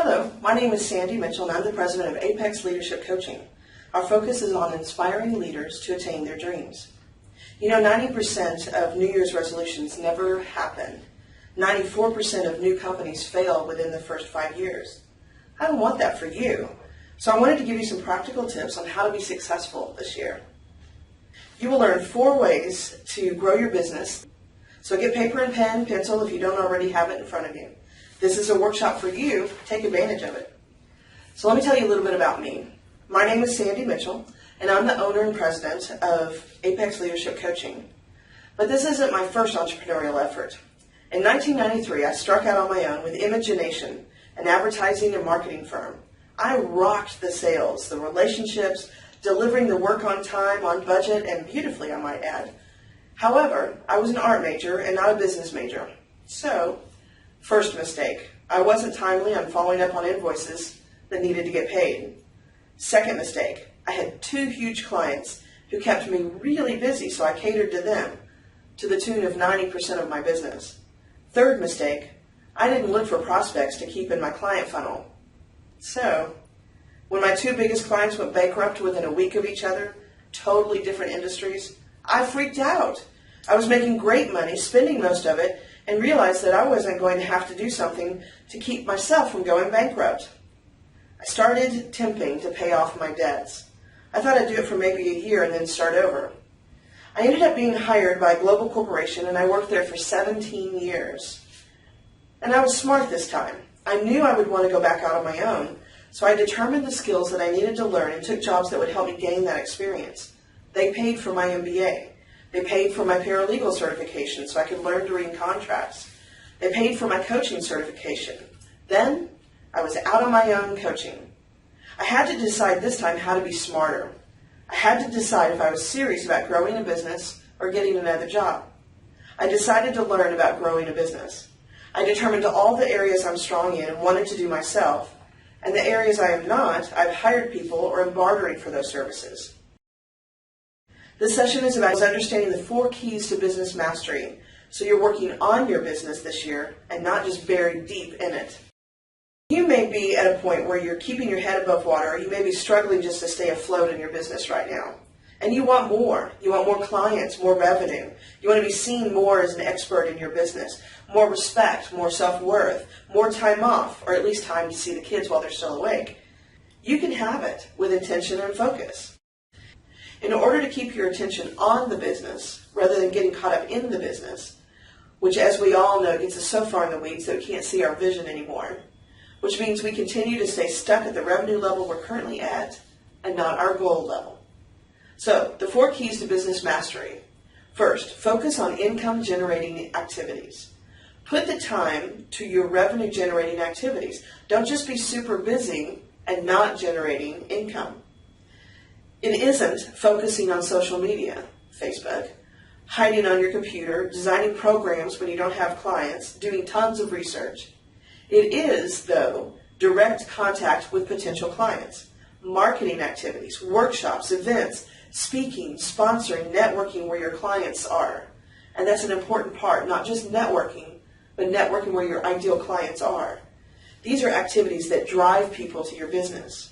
Hello, my name is Sandy Mitchell and I'm the president of Apex Leadership Coaching. Our focus is on inspiring leaders to attain their dreams. You know, 90% of New Year's resolutions never happen. 94% of new companies fail within the first 5 years. I don't want that for you. So I wanted to give you some practical tips on how to be successful this year. You will learn 4 ways to grow your business. So get paper and pen, pencil if you don't already have it in front of you. This is a workshop for you. Take advantage of it. So let me tell you a little bit about me. My name is Sandy Mitchell, and I'm the owner and president of Apex Leadership Coaching. But this isn't my first entrepreneurial effort. In 1993, I struck out on my own with Imagination, an advertising and marketing firm. I rocked the sales, the relationships, delivering the work on time, on budget, and beautifully, I might add. However, I was an art major and not a business major. So, first mistake, I wasn't timely on following up on invoices that needed to get paid. Second mistake, I had 2 huge clients who kept me really busy, so I catered to them to the tune of 90% of my business. Third mistake, I didn't look for prospects to keep in my client funnel. So, when my 2 biggest clients went bankrupt within a week of each other, totally different industries, I freaked out. I was making great money, spending most of it, and realized that I wasn't going to have to do something to keep myself from going bankrupt. I started temping to pay off my debts. I thought I'd do it for maybe a year and then start over. I ended up being hired by a global corporation, and I worked there for 17 years. And I was smart this time. I knew I would want to go back out on my own, so I determined the skills that I needed to learn and took jobs that would help me gain that experience. They paid for my MBA. They paid for my paralegal certification so I could learn to read contracts. They paid for my coaching certification. Then, I was out on my own coaching. I had to decide this time how to be smarter. I had to decide if I was serious about growing a business or getting another job. I decided to learn about growing a business. I determined all the areas I'm strong in and wanted to do myself, and the areas I am not, I've hired people or am bartering for those services. This session is about understanding the 4 keys to business mastery, so you're working on your business this year and not just buried deep in it. You may be at a point where you're keeping your head above water, or you may be struggling just to stay afloat in your business right now. And you want more. You want more clients, more revenue. You want to be seen more as an expert in your business, more respect, more self-worth, more time off, or at least time to see the kids while they're still awake. You can have it with intention and focus. In order to keep your attention on the business, rather than getting caught up in the business, which as we all know gets us so far in the weeds that we can't see our vision anymore, which means we continue to stay stuck at the revenue level we're currently at and not our goal level. So, the 4 keys to business mastery. First, focus on income-generating activities. Put the time to your revenue-generating activities. Don't just be super busy and not generating income. It isn't focusing on social media, Facebook, hiding on your computer, designing programs when you don't have clients, doing tons of research. It is, though, direct contact with potential clients, marketing activities, workshops, events, speaking, sponsoring, networking where your clients are. And that's an important part, not just networking, but networking where your ideal clients are. These are activities that drive people to your business.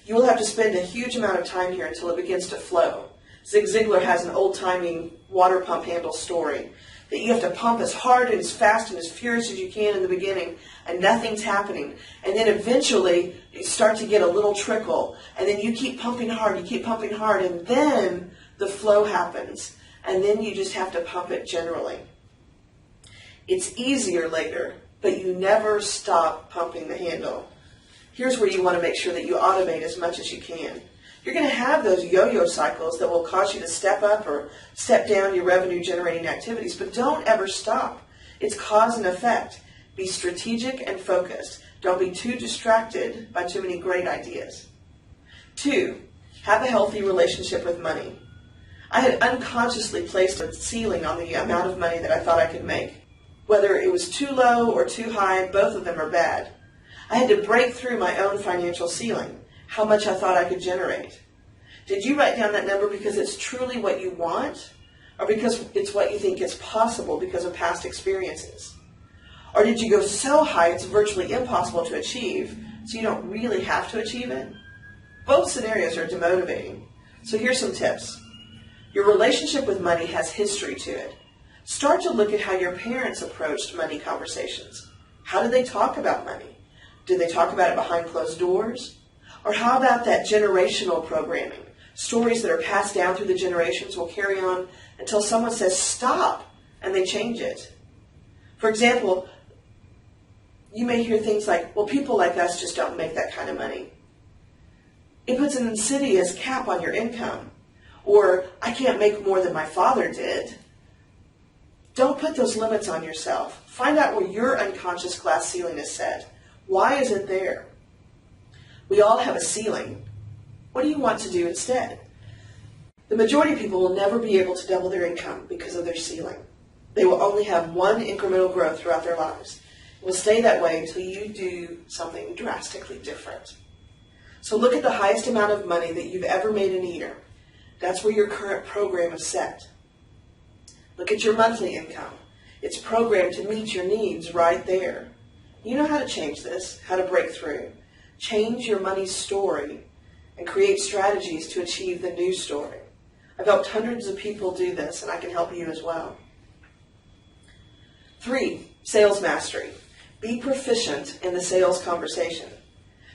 You will have to spend a huge amount of time here until it begins to flow. Zig Ziglar has an old-timey water pump handle story that you have to pump as hard and as fast and as furious as you can in the beginning, and nothing's happening. And then eventually you start to get a little trickle, and then you keep pumping hard, and then the flow happens, and then you just have to pump it generally. It's easier later, but you never stop pumping the handle. Here's where you want to make sure that you automate as much as you can. You're going to have those yo-yo cycles that will cause you to step up or step down your revenue-generating activities, but don't ever stop. It's cause and effect. Be strategic and focused. Don't be too distracted by too many great ideas. 2, have a healthy relationship with money. I had unconsciously placed a ceiling on the amount of money that I thought I could make. Whether it was too low or too high, both of them are bad. I had to break through my own financial ceiling, how much I thought I could generate. Did you write down that number because it's truly what you want, or because it's what you think is possible because of past experiences? Or did you go so high it's virtually impossible to achieve, so you don't really have to achieve it? Both scenarios are demotivating. So here's some tips. Your relationship with money has history to it. Start to look at how your parents approached money conversations. How did they talk about money? Did they talk about it behind closed doors? Or how about that generational programming? Stories that are passed down through the generations will carry on until someone says stop and they change it. For example, you may hear things like, well, people like us just don't make that kind of money. It puts an insidious cap on your income. Or, I can't make more than my father did. Don't put those limits on yourself. Find out where your unconscious glass ceiling is set. Why is it there? We all have a ceiling. What do you want to do instead? The majority of people will never be able to double their income because of their ceiling. They will only have one incremental growth throughout their lives. It will stay that way until you do something drastically different. So look at the highest amount of money that you've ever made in a year. That's where your current program is set. Look at your monthly income. It's programmed to meet your needs right there. You know how to change this, how to break through. Change your money story and create strategies to achieve the new story. I've helped hundreds of people do this, and I can help you as well. 3, sales mastery. Be proficient in the sales conversation.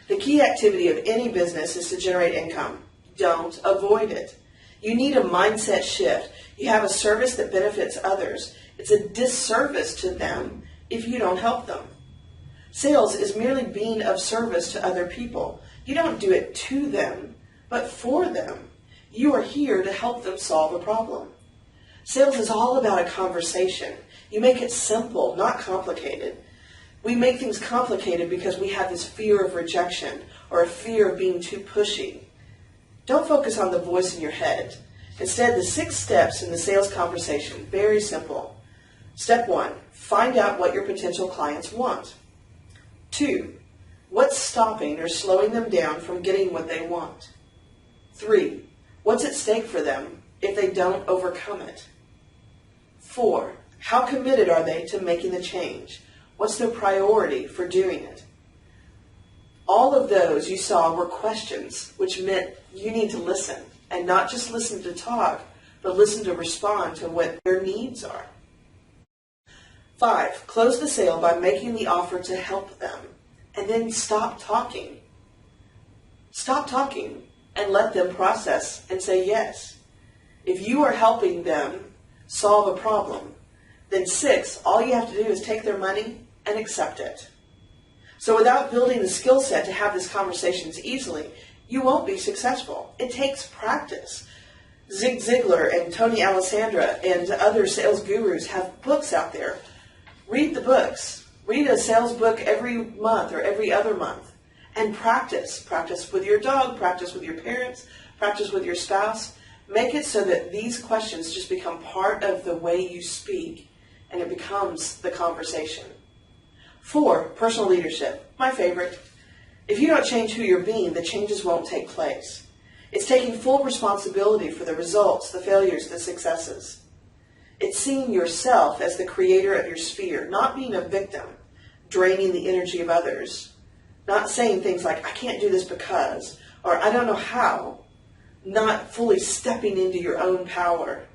The key activity of any business is to generate income. Don't avoid it. You need a mindset shift. You have a service that benefits others. It's a disservice to them if you don't help them. Sales is merely being of service to other people. You don't do it to them, but for them. You are here to help them solve a problem. Sales is all about a conversation. You make it simple, not complicated. We make things complicated because we have this fear of rejection or a fear of being too pushy. Don't focus on the voice in your head. Instead, the 6 steps in the sales conversation, very simple. Step 1, find out what your potential clients want. 2, what's stopping or slowing them down from getting what they want? 3, what's at stake for them if they don't overcome it? 4, how committed are they to making the change? What's their priority for doing it? All of those you saw were questions, which meant you need to listen, and not just listen to talk, but listen to respond to what their needs are. 5, close the sale by making the offer to help them, and then stop talking. Stop talking and let them process and say yes. If you are helping them solve a problem, then 6, all you have to do is take their money and accept it. So without building the skill set to have these conversations easily, you won't be successful. It takes practice. Zig Ziglar and Tony Alessandra and other sales gurus have books out there. Read the books. Read a sales book every month or every other month. And practice. Practice with your dog, practice with your parents, practice with your spouse. Make it so that these questions just become part of the way you speak, and it becomes the conversation. 4, personal leadership. My favorite. If you don't change who you're being, the changes won't take place. It's taking full responsibility for the results, the failures, the successes. It's seeing yourself as the creator of your sphere, not being a victim, draining the energy of others. Not saying things like, I can't do this because, or I don't know how. Not fully stepping into your own power.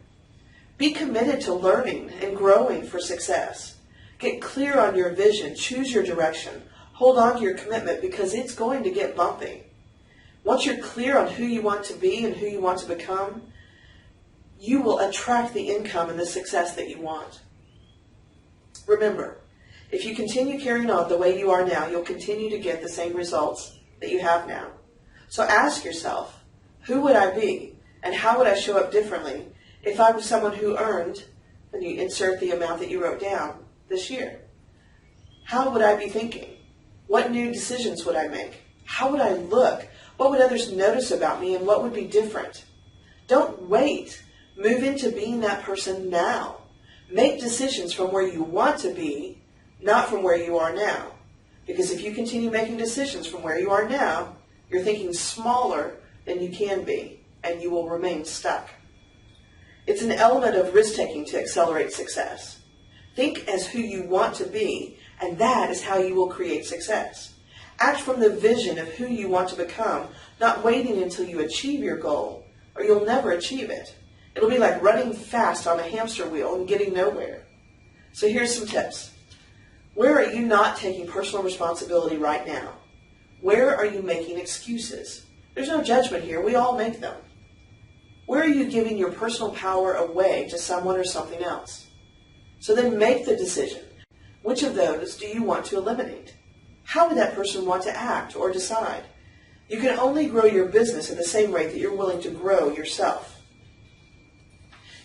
Be committed to learning and growing for success. Get clear on your vision. Choose your direction. Hold on to your commitment because it's going to get bumpy. Once you're clear on who you want to be and who you want to become, you will attract the income and the success that you want. Remember, if you continue carrying on the way you are now, you'll continue to get the same results that you have now. So ask yourself, who would I be and how would I show up differently if I was someone who earned, and you insert the amount that you wrote down this year? How would I be thinking? What new decisions would I make? How would I look? What would others notice about me and what would be different? Don't wait. Move into being that person now. Make decisions from where you want to be, not from where you are now. Because if you continue making decisions from where you are now, you're thinking smaller than you can be, and you will remain stuck. It's an element of risk-taking to accelerate success. Think as who you want to be And that is how you will create success. Act from the vision of who you want to become, not waiting until you achieve your goal, or you'll never achieve it. It'll be like running fast on a hamster wheel and getting nowhere. So here's some tips. Where are you not taking personal responsibility right now? Where are you making excuses? There's no judgment here. We all make them. Where are you giving your personal power away to someone or something else? So then make the decision. Which of those do you want to eliminate? How would that person want to act or decide? You can only grow your business at the same rate that you're willing to grow yourself.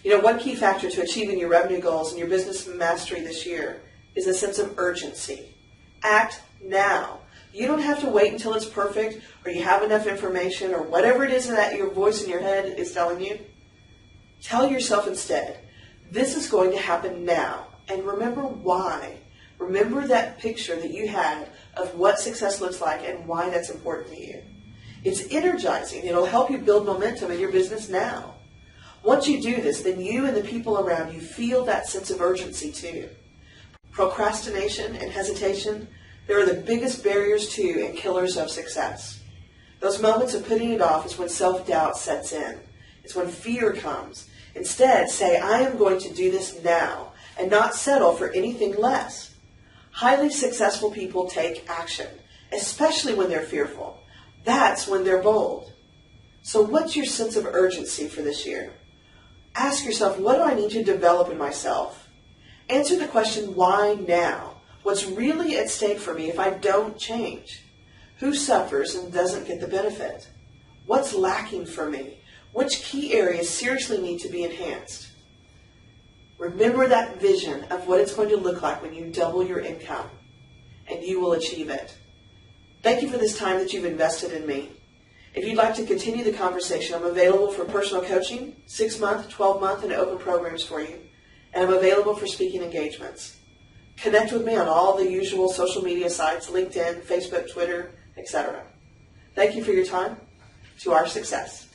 One key factor to achieving your revenue goals and your business mastery this year is a sense of urgency. Act now. You don't have to wait until it's perfect or you have enough information or whatever it is that your voice in your head is telling you. Tell yourself instead, this is going to happen now. And remember why. Remember that picture that you had of what success looks like and why that's important to you. It's energizing. It'll help you build momentum in your business now. Once you do this, then you and the people around you feel that sense of urgency too. Procrastination and hesitation, they're the biggest barriers to and killers of success. Those moments of putting it off is when self-doubt sets in. It's when fear comes. Instead, say, I am going to do this now and not settle for anything less. Highly successful people take action, especially when they're fearful. That's when they're bold. So what's your sense of urgency for this year? Ask yourself, what do I need to develop in myself? Answer the question, why now? What's really at stake for me if I don't change? Who suffers and doesn't get the benefit? What's lacking for me? Which key areas seriously need to be enhanced? Remember that vision of what it's going to look like when you double your income, and you will achieve it. Thank you for this time that you've invested in me. If you'd like to continue the conversation, I'm available for personal coaching, 6-month, 12-month, and open programs for you. And I'm available for speaking engagements. Connect with me on all the usual social media sites, LinkedIn, Facebook, Twitter, etc. Thank you for your time. To our success.